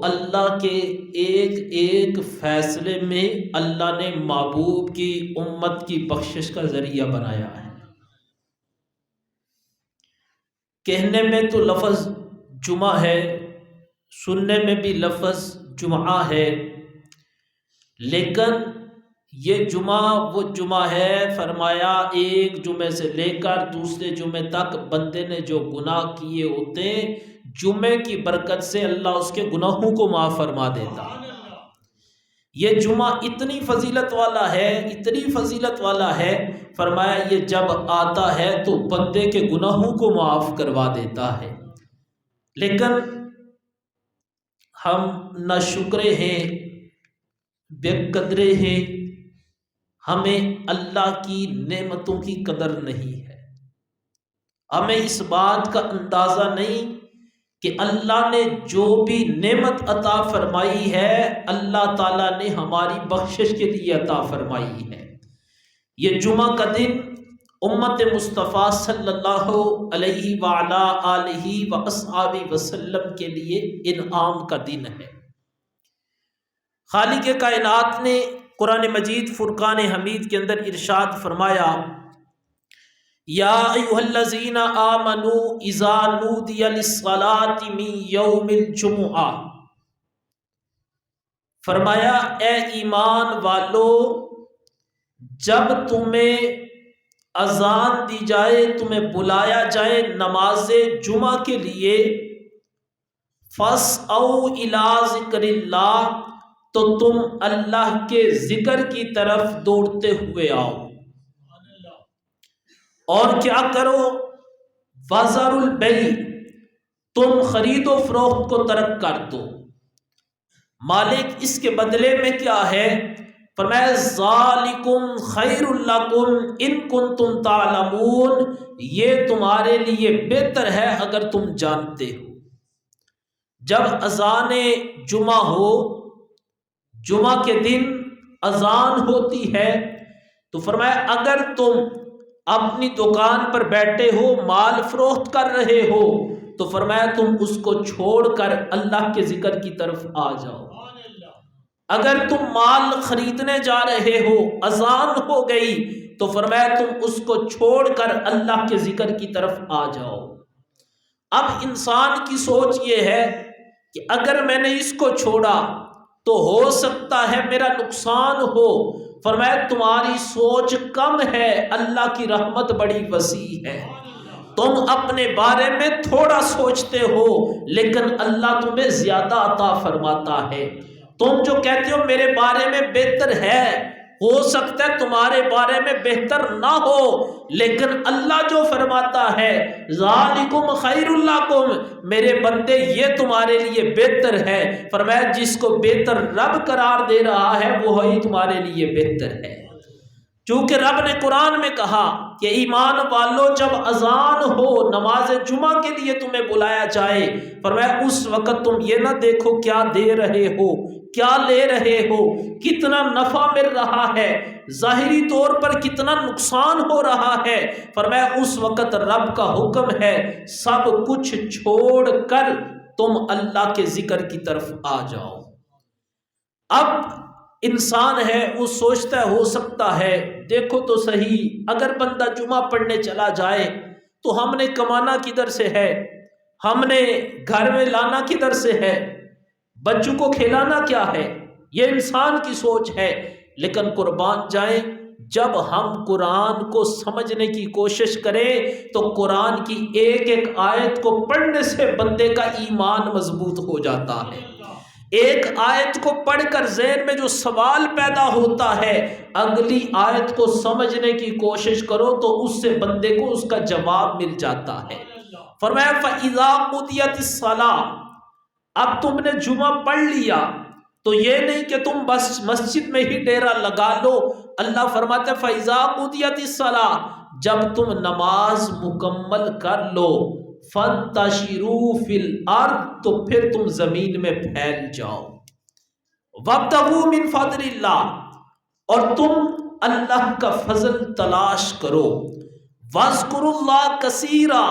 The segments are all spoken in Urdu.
اللہ کے ایک ایک فیصلے میں اللہ نے محبوب کی امت کی بخشش کا ذریعہ بنایا ہے۔ کہنے میں تو لفظ جمعہ ہے، سننے میں بھی لفظ جمعہ ہے، لیکن یہ جمعہ وہ جمعہ ہے، فرمایا ایک جمعے سے لے کر دوسرے جمعے تک بندے نے جو گناہ کیے ہوتے ہیں، جمعے کی برکت سے اللہ اس کے گناہوں کو معاف فرما دیتا۔ یہ جمعہ اتنی فضیلت والا ہے، اتنی فضیلت والا ہے، فرمایا یہ جب آتا ہے تو بندے کے گناہوں کو معاف کروا دیتا ہے۔ لیکن ہم ناشکرے ہیں، بے قدرے ہیں، ہمیں اللہ کی نعمتوں کی قدر نہیں ہے، ہمیں اس بات کا اندازہ نہیں کہ اللہ نے جو بھی نعمت عطا فرمائی ہے اللہ تعالیٰ نے ہماری بخشش کے لیے عطا فرمائی ہے۔ یہ جمعہ کا دن امت مصطفیٰ صلی اللہ علیہ وعلا آلہ واصحابہ وسلم کے لیے انعام کا دن ہے۔ خالق کائنات نے قرآن مجید فرقان حمید کے اندر ارشاد فرمایا، یا ایھا الذین آمنوا اذا نودی للصلاۃ من یوم الجمعہ، فرمایا اے ایمان والو، جب تمہیں اذان دی جائے، تمہیں بلایا جائے نماز جمعہ کے لیے، فاسعوا الی ذکر اللہ، تو تم اللہ کے ذکر کی طرف دوڑتے ہوئے آؤ، اور کیا کرو، وذروا البیع، تم خرید و فروخت کو ترک کر دو۔ مالک اس کے بدلے میں کیا ہے؟ فرمایا ذالکم خیر لکم ان کنتم تعلمون، یہ تمہارے لیے بہتر ہے اگر تم جانتے ہو۔ جب اذان جمعہ ہو، جمعہ کے دن اذان ہوتی ہے، تو فرمایا اگر تم اپنی دکان پر بیٹھے ہو، مال فروخت کر رہے ہو، تو فرمایا تم اس کو چھوڑ کر اللہ کے ذکر کی طرف آ جاؤ۔ اگر تم مال خریدنے جا رہے ہو، اذان ہو گئی، تو فرمایا تم اس کو چھوڑ کر اللہ کے ذکر کی طرف آ جاؤ۔ اب انسان کی سوچ یہ ہے کہ اگر میں نے اس کو چھوڑا تو ہو سکتا ہے میرا نقصان ہو۔ فرمایا تمہاری سوچ کم ہے، اللہ کی رحمت بڑی وسیع ہے۔ تم اپنے بارے میں تھوڑا سوچتے ہو، لیکن اللہ تمہیں زیادہ عطا فرماتا ہے۔ تم جو کہتے ہو میرے بارے میں بہتر ہے، ہو سکتا ہے تمہارے بارے میں بہتر نہ ہو، لیکن اللہ جو فرماتا ہے ذالکم خیر لکم، میرے بندے یہ تمہارے لیے بہتر ہے۔ فرمایا جس کو بہتر رب قرار دے رہا ہے وہی تمہارے لیے بہتر ہے۔ چونکہ رب نے قرآن میں کہا کہ ایمان والو جب اذان ہو، نماز جمعہ کے لیے تمہیں بلایا جائے، فرمایا اس وقت تم یہ نہ دیکھو کیا دے رہے ہو، کیا لے رہے ہو، کتنا نفع مل رہا ہے، ظاہری طور پر کتنا نقصان ہو رہا ہے۔ فرمایا اس وقت رب کا حکم ہے سب کچھ چھوڑ کر تم اللہ کے ذکر کی طرف آ جاؤ۔ اب انسان ہے وہ سوچتا ہے ہو سکتا ہے، دیکھو تو صحیح، اگر بندہ جمعہ پڑھنے چلا جائے تو ہم نے کمانا کدھر سے ہے، ہم نے گھر میں لانا کدھر سے ہے، بچوں کو کھلانا کیا ہے، یہ انسان کی سوچ ہے۔ لیکن قربان جائیں، جب ہم قرآن کو سمجھنے کی کوشش کریں تو قرآن کی ایک ایک آیت کو پڑھنے سے بندے کا ایمان مضبوط ہو جاتا ہے۔ ایک آیت کو پڑھ کر ذہن میں جو سوال پیدا ہوتا ہے، اگلی آیت کو سمجھنے کی کوشش کرو تو اس سے بندے کو اس کا جواب مل جاتا ہے۔ فرمایا فَإِذَا قُضِيَتِ الصَّلَاةُ، اب تم نے جمعہ پڑھ لیا تو یہ نہیں کہ تم بس مسجد میں ہی ڈیرا لگا لو۔ اللہ فرماتا ہے فَإِذَا قُضِيَتِ الصَّلَاةُ، جب تم نماز مکمل کر لو، فَانتَشِرُوا فِي الْأَرْضِ، تو پھر تم زمین میں پھیل جاؤ، وَابْتَغُوا مِنْ فَضْلِ اللَّهِ، اور تم اللہ کا فضل تلاش کرو، وَاذْكُرُوا اللَّهَ كَثِيرًا،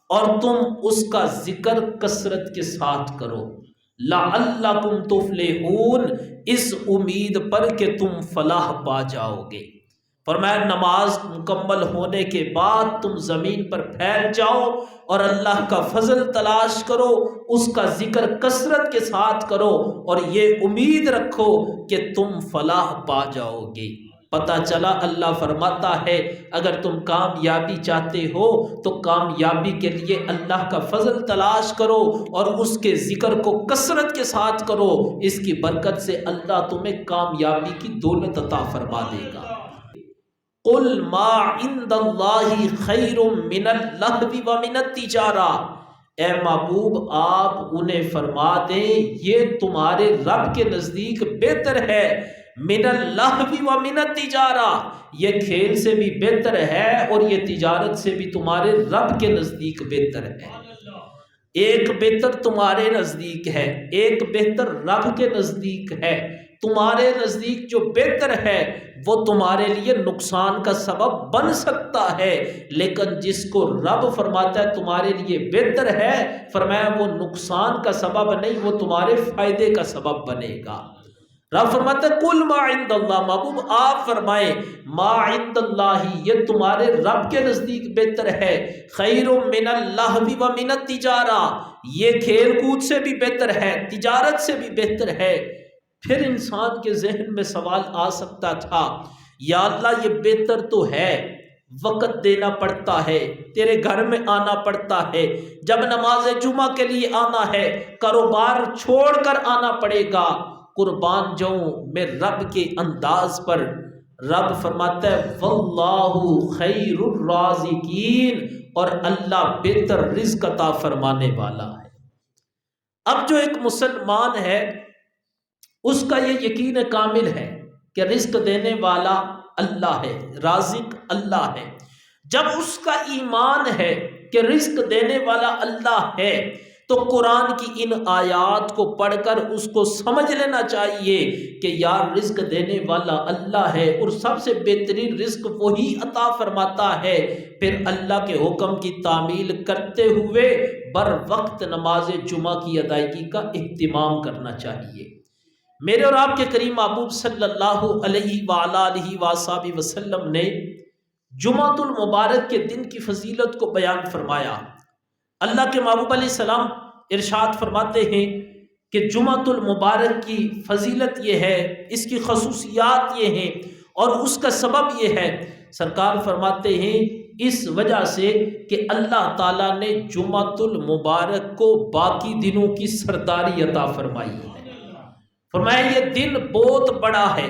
اور تم اس کا ذکر کثرت کے ساتھ کرو۔ لعلکم تفلحون، اس امید پر کہ تم فلاح پا جاؤ گے۔ فرمایا نماز مکمل ہونے کے بعد تم زمین پر پھیل جاؤ اور اللہ کا فضل تلاش کرو، اس کا ذکر کثرت کے ساتھ کرو اور یہ امید رکھو کہ تم فلاح پا جاؤ گے۔ پتہ چلا اللہ فرماتا ہے اگر تم کامیابی چاہتے ہو تو کامیابی کے لیے اللہ کا فضل تلاش کرو اور اس کے ذکر کو کثرت کے ساتھ کرو، اس کی برکت سے اللہ تمہیں کامیابی کی دولت عطا فرما دے گا۔ قل ما عند اللہ خیر من اللہو ومن التجارہ، اے محبوب آپ انہیں فرما دیں یہ تمہارے رب کے نزدیک بہتر ہے، من اللہو ومن التجارہ، یہ کھیل سے بھی بہتر ہے اور یہ تجارت سے بھی تمہارے رب کے نزدیک بہتر ہے۔ ایک بہتر تمہارے نزدیک ہے، ایک بہتر رب کے نزدیک ہے۔ تمہارے نزدیک جو بہتر ہے وہ تمہارے لیے نقصان کا سبب بن سکتا ہے، لیکن جس کو رب فرماتا ہے تمہارے لیے بہتر ہے، فرمایا وہ نقصان کا سبب نہیں، وہ تمہارے فائدے کا سبب بنے گا۔ رب فرماتا ہے کل ما عند اللہ، محبوب آپ فرمائیں ما عند اللہ، یہ تمہارے رب کے نزدیک بہتر ہے، خیر من اللہو ومن التجارہ، یہ کھیل کود سے بھی بہتر ہے، تجارت سے بھی بہتر ہے۔ پھر انسان کے ذہن میں سوال آ سکتا تھا یا اللہ یہ بہتر تو ہے، وقت دینا پڑتا ہے، تیرے گھر میں آنا پڑتا ہے، جب نماز جمعہ کے لیے آنا ہے کاروبار چھوڑ کر آنا پڑے گا، قربان جاؤں میں رب کے انداز پر۔ رب فرماتا ہے واللہ خیر الرازقین، اور اللہ بہتر رزق عطا فرمانے والا ہے۔ اب جو ایک مسلمان ہے اس کا یہ یقین کامل ہے کہ رزق دینے والا اللہ ہے، رازق اللہ ہے۔ جب اس کا ایمان ہے کہ رزق دینے والا اللہ ہے تو قرآن کی ان آیات کو پڑھ کر اس کو سمجھ لینا چاہیے کہ یار رزق دینے والا اللہ ہے اور سب سے بہترین رزق وہی عطا فرماتا ہے۔ پھر اللہ کے حکم کی تعمیل کرتے ہوئے بر وقت نماز جمعہ کی ادائیگی کا اہتمام کرنا چاہیے۔ میرے اور آپ کے کریم محبوب صلی اللہ علیہ وآلہ وصحبہ وسلم نے جمعۃ المبارک کے دن کی فضیلت کو بیان فرمایا۔ اللہ کے محبوب علیہ السلام ارشاد فرماتے ہیں کہ جمعۃ المبارک کی فضیلت یہ ہے، اس کی خصوصیات یہ ہیں اور اس کا سبب یہ ہے، سرکار فرماتے ہیں اس وجہ سے کہ اللہ تعالیٰ نے جمعۃ المبارک کو باقی دنوں کی سرداری عطا فرمائی ہے۔ فرمایا یہ دن بہت بڑا ہے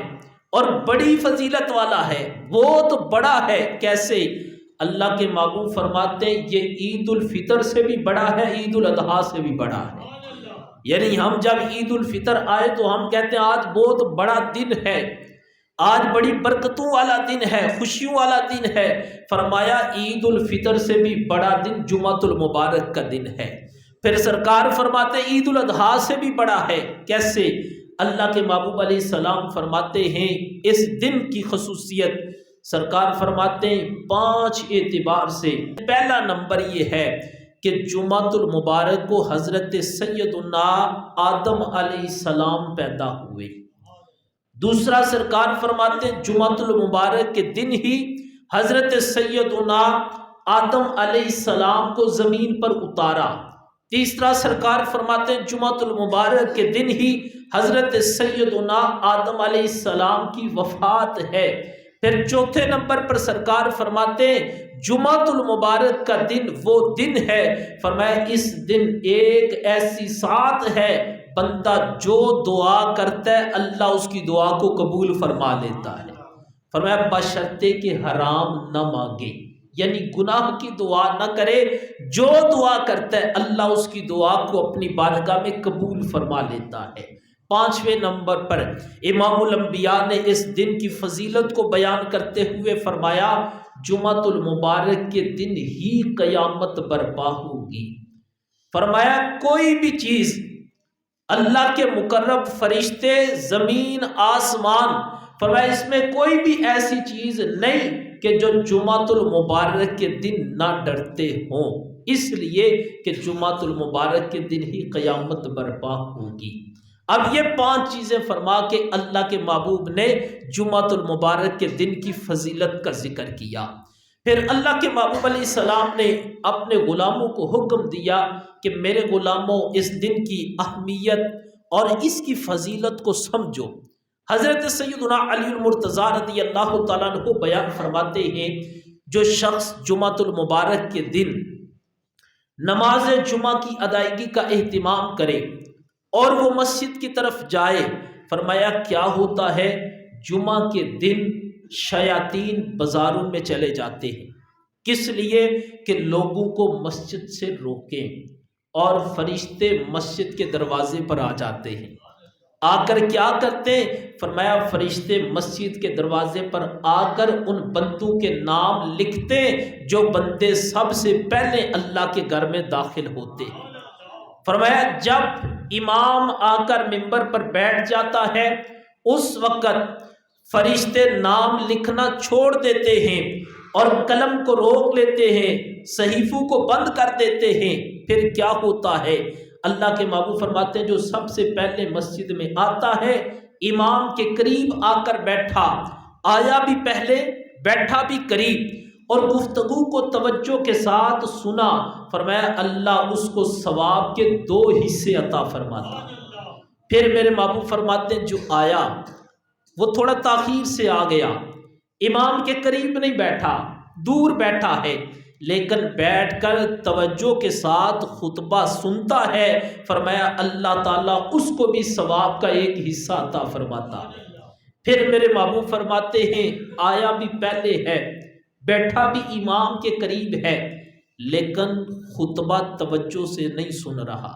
اور بڑی فضیلت والا ہے، بہت بڑا ہے۔ کیسے؟ اللہ کے محبوب فرماتے ہیں یہ عید الفطر سے بھی بڑا ہے، عید الاضحیٰ سے بھی بڑا ہے۔ یعنی ہم جب عید الفطر آئے تو ہم کہتے ہیں آج بہت بڑا دن ہے، آج بڑی برکتوں والا دن ہے، خوشیوں والا دن ہے۔ فرمایا عید الفطر سے بھی بڑا دن جمعۃ المبارک کا دن ہے۔ پھر سرکار فرماتے ہیں عید الاضحیٰ سے بھی بڑا ہے۔ کیسے؟ اللہ کے محبوب علیہ السلام فرماتے ہیں اس دن کی خصوصیت، سرکار فرماتے ہیں 5 اعتبار سے۔ پہلا نمبر یہ ہے کہ جمعۃ المبارک کو حضرت سیدنا آدم علیہ السلام پیدا ہوئے۔ دوسرا سرکار فرماتے ہیں جمعۃ المبارک کے دن ہی حضرت سیدنا آدم علیہ السلام کو زمین پر اتارا۔ تیسرا سرکار فرماتے ہیں جمعۃ المبارک کے دن ہی حضرت سیدنا آدم علیہ السلام کی وفات ہے۔ پھر چوتھے نمبر پر سرکار فرماتے ہیں جمعۃ المبارک کا دن وہ دن ہے، فرمایا اس دن ایک ایسی ساتھ ہے بندہ جو دعا کرتا ہے اللہ اس کی دعا کو قبول فرما لیتا ہے۔ فرمایا بشرطے کہ حرام نہ مانگے، یعنی گناہ کی دعا نہ کرے، جو دعا کرتا ہے اللہ اس کی دعا کو اپنی بارگاہ میں قبول فرما لیتا ہے۔ 5ویں نمبر پر امام الانبیاء نے اس دن کی فضیلت کو بیان کرتے ہوئے فرمایا جمعۃ المبارک کے دن ہی قیامت برپا ہوگی۔ فرمایا کوئی بھی چیز اللہ کے مقرب فرشتے، زمین، آسمان، فرمایا اس میں کوئی بھی ایسی چیز نہیں کہ جو جمعۃ المبارک کے دن نہ ڈرتے ہوں۔ اس لیے کہ جمعۃ المبارک کے دن ہی قیامت برپا ہوگی۔ اب یہ 5 چیزیں فرما کے اللہ کے محبوب نے جمعۃ المبارک کے دن کی فضیلت کا ذکر کیا۔ پھر اللہ کے محبوب علیہ السلام نے اپنے غلاموں کو حکم دیا کہ میرے غلاموں اس دن کی اہمیت اور اس کی فضیلت کو سمجھو۔ حضرت سیدنا علی المرتضیٰ رضی اللہ تعالیٰ عنہ بیان فرماتے ہیں، جو شخص جمعۃ المبارک کے دن نماز جمعہ کی ادائیگی کا اہتمام کرے اور وہ مسجد کی طرف جائے، فرمایا کیا ہوتا ہے، جمعہ کے دن شیاطین بازاروں میں چلے جاتے ہیں، کس لیے کہ لوگوں کو مسجد سے روکیں، اور فرشتے مسجد کے دروازے پر آ جاتے ہیں۔ آ کر کیا کرتے ہیں؟ فرمایا فرشتے مسجد کے دروازے پر آ کر ان بندوں کے نام لکھتے ہیں جو بندے سب سے پہلے اللہ کے گھر میں داخل ہوتے ہیں۔ فرمایا جب امام آ کر منبر پر بیٹھ جاتا ہے اس وقت فرشتے نام لکھنا چھوڑ دیتے ہیں اور قلم کو روک لیتے ہیں، صحیفوں کو بند کر دیتے ہیں۔ پھر کیا ہوتا ہے؟ اللہ کے محبوب فرماتے ہیں جو سب سے پہلے مسجد میں آتا ہے، امام کے قریب آ کر بیٹھا، آیا بھی پہلے بیٹھا بھی قریب اور گفتگو کو توجہ کے ساتھ سنا، فرمایا اللہ اس کو ثواب کے 2 حصے عطا فرماتا ہے۔ پھر میرے محبوب فرماتے ہیں جو آیا وہ تھوڑا تاخیر سے آ گیا، امام کے قریب نہیں بیٹھا، دور بیٹھا ہے، لیکن بیٹھ کر توجہ کے ساتھ خطبہ سنتا ہے، فرمایا اللہ تعالیٰ اس کو بھی ثواب کا 1 حصہ عطا فرماتا ہے۔ پھر میرے محبوب فرماتے ہیں آیا بھی پہلے ہے، بیٹھا بھی امام کے قریب ہے، لیکن خطبہ توجہ سے نہیں سن رہا،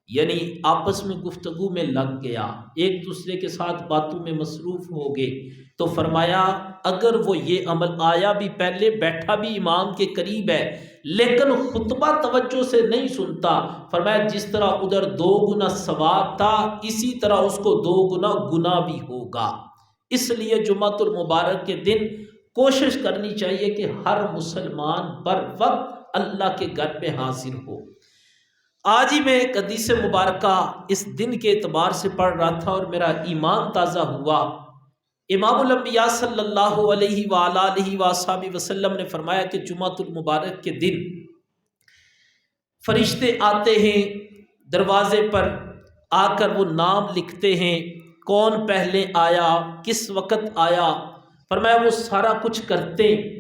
یعنی آپس میں گفتگو میں لگ گیا، ایک دوسرے کے ساتھ باتوں میں مصروف ہو گئے، تو فرمایا اگر وہ یہ عمل آیا بھی پہلے، بیٹھا بھی امام کے قریب ہے، لیکن خطبہ توجہ سے نہیں سنتا، فرمایا جس طرح ادھر 2 گنا ثواب تھا اسی طرح اس کو 2 گنا گناہ بھی ہوگا۔ اس لیے جمعۃ المبارک کے دن کوشش کرنی چاہیے کہ ہر مسلمان بر وقت اللہ کے گھر میں حاضر ہو۔ آج ہی میں ایک حدیث مبارکہ اس دن کے اعتبار سے پڑھ رہا تھا اور میرا ایمان تازہ ہوا۔ امام الانبیاء صلی اللہ علیہ وآلہ وصحبہ وسلم نے فرمایا کہ جمعۃ المبارک کے دن فرشتے آتے ہیں دروازے پر، آ کر وہ نام لکھتے ہیں، کون پہلے آیا، کس وقت آیا، فرمایا وہ سارا کچھ کرتے ہیں۔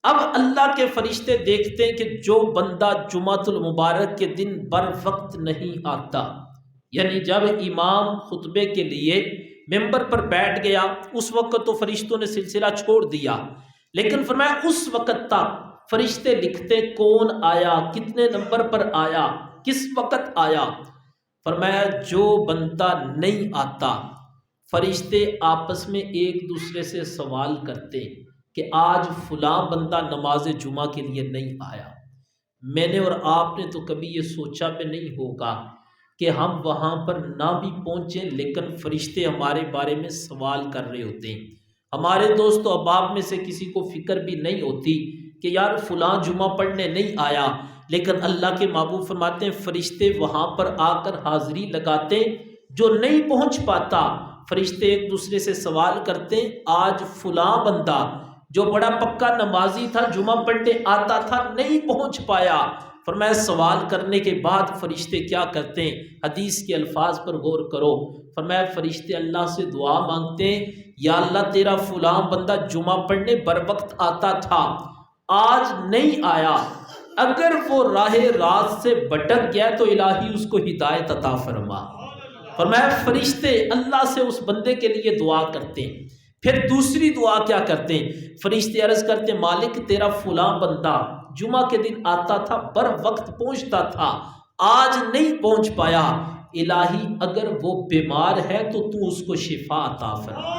اب اللہ کے فرشتے دیکھتے ہیں کہ جو بندہ جمعۃ المبارک کے دن بر وقت نہیں آتا، یعنی جب امام خطبے کے لیے ممبر پر بیٹھ گیا اس وقت تو فرشتوں نے سلسلہ چھوڑ دیا، لیکن فرمایا اس وقت تک فرشتے لکھتے کون آیا، کتنے نمبر پر آیا، کس وقت آیا۔ فرمایا جو بندہ نہیں آتا، فرشتے آپس میں ایک دوسرے سے سوال کرتے کہ آج فلاں بندہ نماز جمعہ کے لیے نہیں آیا۔ میں نے اور آپ نے تو کبھی یہ سوچا بھی نہیں ہوگا کہ ہم وہاں پر نہ بھی پہنچیں، لیکن فرشتے ہمارے بارے میں سوال کر رہے ہوتے ہیں۔ ہمارے دوست و احباب میں سے کسی کو فکر بھی نہیں ہوتی کہ یار فلاں جمعہ پڑھنے نہیں آیا، لیکن اللہ کے محبوب فرماتے ہیں فرشتے وہاں پر آ کر حاضری لگاتے، جو نہیں پہنچ پاتا فرشتے ایک دوسرے سے سوال کرتے آج فلاں بندہ جو بڑا پکا نمازی تھا، جمعہ پڑھنے آتا تھا، نہیں پہنچ پایا۔ فرمایا سوال کرنے کے بعد فرشتے کیا کرتے ہیں، حدیث کے الفاظ پر غور کرو، فرمایا فرشتے اللہ سے دعا مانگتے ہیں یا اللہ تیرا فلاں بندہ جمعہ پڑھنے بر وقت آتا تھا، آج نہیں آیا، اگر وہ راہ راست سے بھٹک گیا تو الہی اس کو ہدایت عطا فرما۔ فرمایا فرشتے اللہ سے اس بندے کے لیے دعا کرتے ہیں۔ پھر دوسری دعا کیا کرتے ہیں، فرشتے عرض کرتے ہیں مالک تیرا فلاں بندہ جمعہ کے دن آتا تھا، بر وقت پہنچتا تھا، آج نہیں پہنچ پایا، الہی اگر وہ بیمار ہے تو تو اس کو شفا عطا فرما۔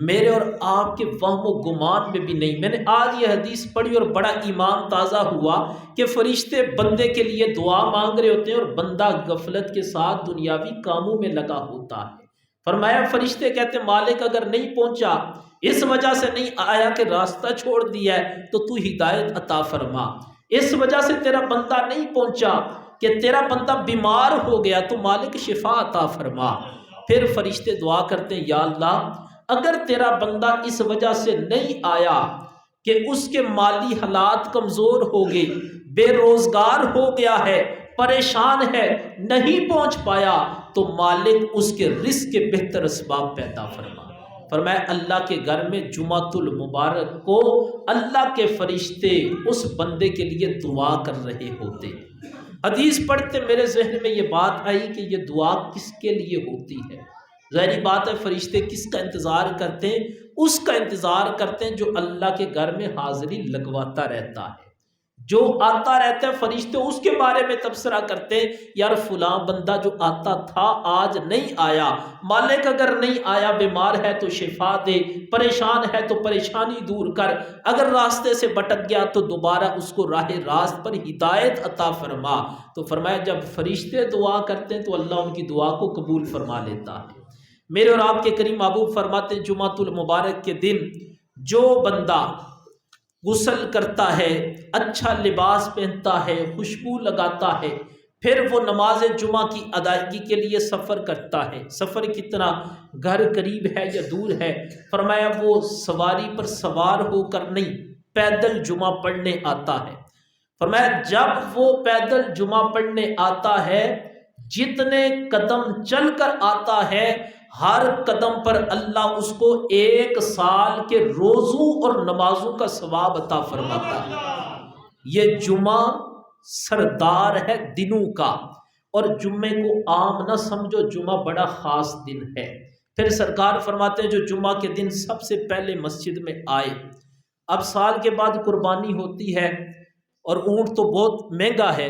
میرے اور آپ کے وہم و گمان میں بھی نہیں، میں نے آج یہ حدیث پڑھی اور بڑا ایمان تازہ ہوا کہ فرشتے بندے کے لیے دعا مانگ رہے ہوتے ہیں اور بندہ غفلت کے ساتھ دنیاوی کاموں میں لگا ہوتا ہے۔ فرمایا فرشتے کہتے ہیں مالک اگر نہیں پہنچا، اس وجہ سے نہیں آیا کہ راستہ چھوڑ دیا ہے، تو تو ہدایت عطا فرما۔ اس وجہ سے تیرا بندہ نہیں پہنچا کہ تیرا بندہ بیمار ہو گیا تو مالک شفا عطا فرما۔ پھر فرشتے دعا کرتے ہیں، یا اللہ اگر تیرا بندہ اس وجہ سے نہیں آیا کہ اس کے مالی حالات کمزور ہو گئے، بے روزگار ہو گیا ہے، پریشان ہے، نہیں پہنچ پایا، تو مالک اس کے رزق کے بہتر اسباب پیدا فرما۔ فرمایا اللہ کے گھر میں جمعۃ المبارک کو اللہ کے فرشتے اس بندے کے لیے دعا کر رہے ہوتے۔ حدیث پڑھتے میرے ذہن میں یہ بات آئی کہ یہ دعا کس کے لیے ہوتی ہے؟ ظاہری بات ہے فرشتے کس کا انتظار کرتے ہیں؟ اس کا انتظار کرتے ہیں جو اللہ کے گھر میں حاضری لگواتا رہتا ہے، جو آتا رہتا ہے۔ فرشتے اس کے بارے میں تبصرہ کرتے ہیں، یار فلاں بندہ جو آتا تھا آج نہیں آیا، مالک اگر نہیں آیا بیمار ہے تو شفا دے، پریشان ہے تو پریشانی دور کر، اگر راستے سے بھٹک گیا تو دوبارہ اس کو راہ راست پر ہدایت عطا فرما۔ تو فرمایا جب فرشتے دعا کرتے ہیں تو اللہ ان کی دعا کو قبول فرما لیتا ہے۔ میرے اور آپ کے کریم محبوب فرماتے ہیں جمعۃ المبارک کے دن جو بندہ غسل کرتا ہے، اچھا لباس پہنتا ہے، خوشبو لگاتا ہے، پھر وہ نماز جمعہ کی ادائیگی کے لیے سفر کرتا ہے، سفر کتنا، گھر قریب ہے یا دور ہے، فرمایا وہ سواری پر سوار ہو کر نہیں، پیدل جمعہ پڑھنے آتا ہے۔ فرمایا جب وہ پیدل جمعہ پڑھنے آتا ہے، جتنے قدم چل کر آتا ہے، ہر قدم پر اللہ اس کو 1 سال کے روزوں اور نمازوں کا ثواب عطا فرماتا ہے۔ یہ جمعہ سردار ہے دنوں کا، اور جمعے کو عام نہ سمجھو، جمعہ بڑا خاص دن ہے۔ پھر سرکار فرماتے ہیں جو جمعہ کے دن سب سے پہلے مسجد میں آئے، اب سال کے بعد قربانی ہوتی ہے اور اونٹ تو بہت مہنگا ہے،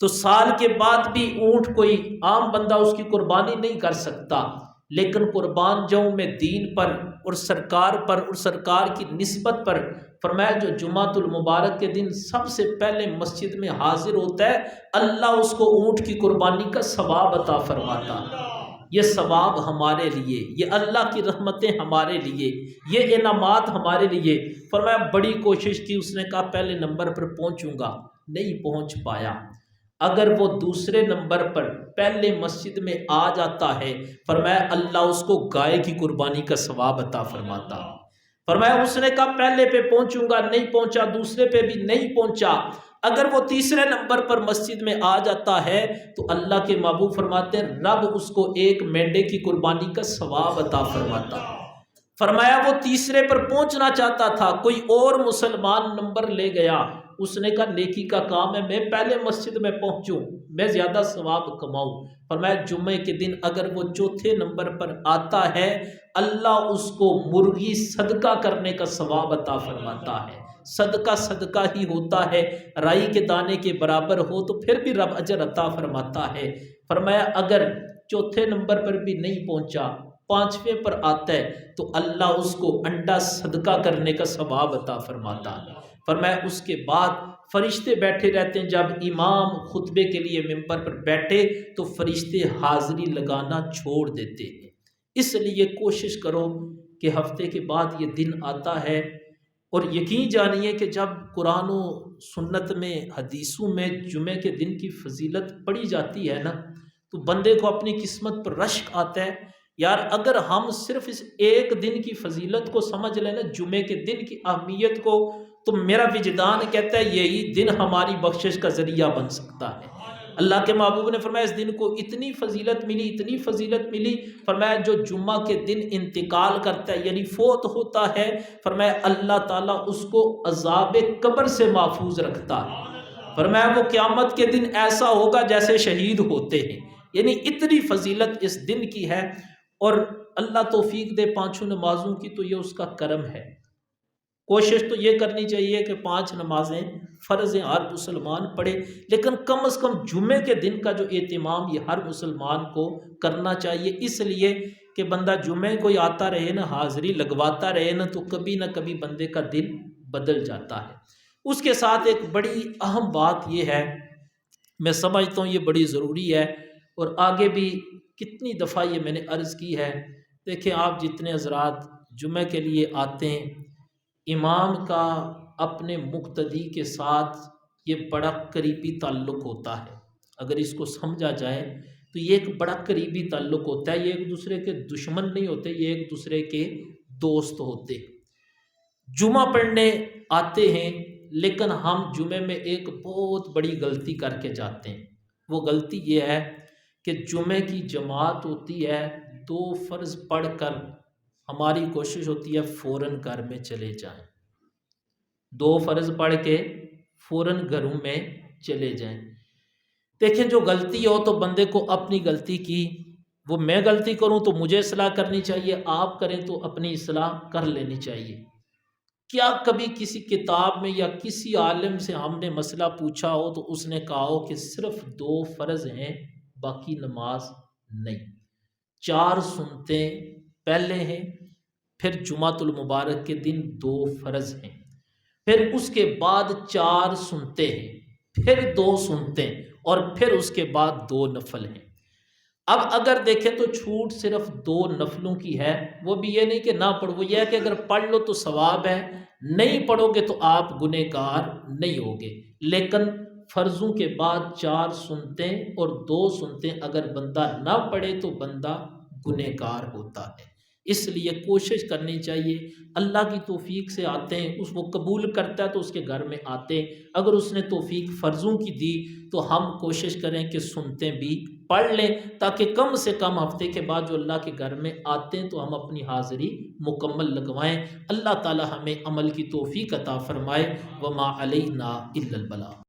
تو سال کے بعد بھی اونٹ کوئی عام بندہ اس کی قربانی نہیں کر سکتا، لیکن قربان جاؤں میں دین پر اور سرکار پر اور سرکار کی نسبت پر۔ فرمایا جو جمعۃ المبارک کے دن سب سے پہلے مسجد میں حاضر ہوتا ہے، اللہ اس کو اونٹ کی قربانی کا ثواب عطا فرماتا ہے۔ یہ ثواب ہمارے لیے، یہ اللہ کی رحمتیں ہمارے لیے، یہ انعامات ہمارے لیے۔ فرمایا بڑی کوشش کی، اس نے کہا پہلے نمبر پر پہنچوں گا، نہیں پہنچ پایا۔ اگر وہ دوسرے نمبر پر پہلے مسجد میں آ جاتا ہے، فرمایا اللہ اس کو گائے کی قربانی کا ثواب عطا فرماتا۔ فرمایا اس نے کہا پہلے پہ پہنچوں گا، نہیں پہنچا، دوسرے پہ بھی نہیں پہنچا، اگر وہ تیسرے نمبر پر مسجد میں آ جاتا ہے تو اللہ کے محبوب فرماتے ہیں رب اس کو 1 مینڈے کی قربانی کا ثواب عطا فرماتا۔ فرمایا وہ تیسرے پر پہنچنا چاہتا تھا، کوئی اور مسلمان نمبر لے گیا، اس نے کہا نیکی کا کام ہے، میں پہلے مسجد میں پہنچوں، میں زیادہ ثواب کماؤں۔ فرمایا جمعے کے دن اگر وہ چوتھے نمبر پر آتا ہے، اللہ اس کو مرغی صدقہ کرنے کا ثواب عطا فرماتا ہے۔ صدقہ صدقہ ہی ہوتا ہے، رائی کے دانے کے برابر ہو تو پھر بھی رب اجر عطا فرماتا ہے۔ فرمایا اگر چوتھے نمبر پر بھی نہیں پہنچا، 5ویں پر آتا ہے تو اللہ اس کو انڈا صدقہ کرنے کا ثواب عطا فرماتا ہے۔ فرمایا اس کے بعد فرشتے بیٹھے رہتے ہیں، جب امام خطبے کے لیے ممبر پر بیٹھے تو فرشتے حاضری لگانا چھوڑ دیتے ہیں۔ اس لیے کوشش کرو کہ ہفتے کے بعد یہ دن آتا ہے، اور یقین جانیے کہ جب قرآن و سنت میں حدیثوں میں جمعے کے دن کی فضیلت پڑھی جاتی ہے نا، تو بندے کو اپنی قسمت پر رشک آتا ہے، یار اگر ہم صرف اس ایک دن کی فضیلت کو سمجھ لیں نا، جمعے کے دن کی اہمیت کو، تو میرا وجدان کہتا ہے یہی دن ہماری بخشش کا ذریعہ بن سکتا ہے۔ اللہ کے محبوب نے فرمایا اس دن کو اتنی فضیلت ملی، اتنی فضیلت ملی، فرمایا جو جمعہ کے دن انتقال کرتا ہے یعنی فوت ہوتا ہے، فرمایا اللہ تعالیٰ اس کو عذاب قبر سے محفوظ رکھتا ہے۔ فرمایا وہ قیامت کے دن ایسا ہوگا جیسے شہید ہوتے ہیں، یعنی اتنی فضیلت اس دن کی ہے۔ اور اللہ توفیق دے 5 نمازوں کی تو یہ اس کا کرم ہے۔ کوشش تو یہ کرنی چاہیے کہ 5 نمازیں فرض ہیں، ہر مسلمان پڑھے، لیکن کم از کم جمعے کے دن کا جو اہتمام یہ ہر مسلمان کو کرنا چاہیے، اس لیے کہ بندہ جمعے کو آتا رہے نا، حاضری لگواتا رہے نا، تو کبھی نہ کبھی بندے کا دل بدل جاتا ہے۔ اس کے ساتھ ایک بڑی اہم بات یہ ہے، میں سمجھتا ہوں یہ بڑی ضروری ہے، اور آگے بھی کتنی دفعہ یہ میں نے عرض کی ہے۔ دیکھیں آپ جتنے حضرات جمعے کے لیے آتے ہیں، امام کا اپنے مقتدی کے ساتھ یہ بڑا قریبی تعلق ہوتا ہے۔ اگر اس کو سمجھا جائے تو یہ ایک بڑا قریبی تعلق ہوتا ہے، یہ ایک دوسرے کے دشمن نہیں ہوتے، یہ ایک دوسرے کے دوست ہوتے۔ جمعہ پڑھنے آتے ہیں لیکن ہم جمعے میں ایک بہت بڑی غلطی کر کے جاتے ہیں۔ وہ غلطی یہ ہے کہ جمعے کی جماعت ہوتی ہے، 2 فرض پڑھ کر ہماری کوشش ہوتی ہے فوراً گھر میں چلے جائیں، 2 فرض پڑھ کے فوراً گھروں میں چلے جائیں۔ دیکھیں جو غلطی ہو تو بندے کو اپنی غلطی کی، وہ میں غلطی کروں تو مجھے اصلاح کرنی چاہیے، آپ کریں تو اپنی اصلاح کر لینی چاہیے۔ کیا کبھی کسی کتاب میں یا کسی عالم سے ہم نے مسئلہ پوچھا ہو تو اس نے کہا ہو کہ صرف 2 فرض ہیں باقی نماز نہیں؟ 4 سنتیں پہلے ہیں، پھر جمعۃ المبارک کے دن 2 فرض ہیں، پھر اس کے بعد 4 سنتے ہیں، پھر 2 سنتے اور پھر اس کے بعد 2 نفل ہیں۔ اب اگر دیکھیں تو چھوٹ صرف 2 نفلوں کی ہے، وہ بھی یہ نہیں کہ نہ پڑھو، وہ یہ ہے کہ اگر پڑھ لو تو ثواب ہے، نہیں پڑھو گے تو آپ گنہگار نہیں ہوگے۔ لیکن فرضوں کے بعد 4 سنتیں اور 2 سنتیں اگر بندہ نہ پڑھے تو بندہ گنہگار ہوتا ہے۔ اس لیے کوشش کرنی چاہیے، اللہ کی توفیق سے آتے ہیں، اس وہ قبول کرتا ہے تو اس کے گھر میں آتے ہیں۔ اگر اس نے توفیق فرضوں کی دی تو ہم کوشش کریں کہ سنتیں بھی پڑھ لیں، تاکہ کم سے کم ہفتے کے بعد جو اللہ کے گھر میں آتے ہیں تو ہم اپنی حاضری مکمل لگوائیں۔ اللہ تعالی ہمیں عمل کی توفیق عطا فرمائے۔ وما علینا الا البلاغ۔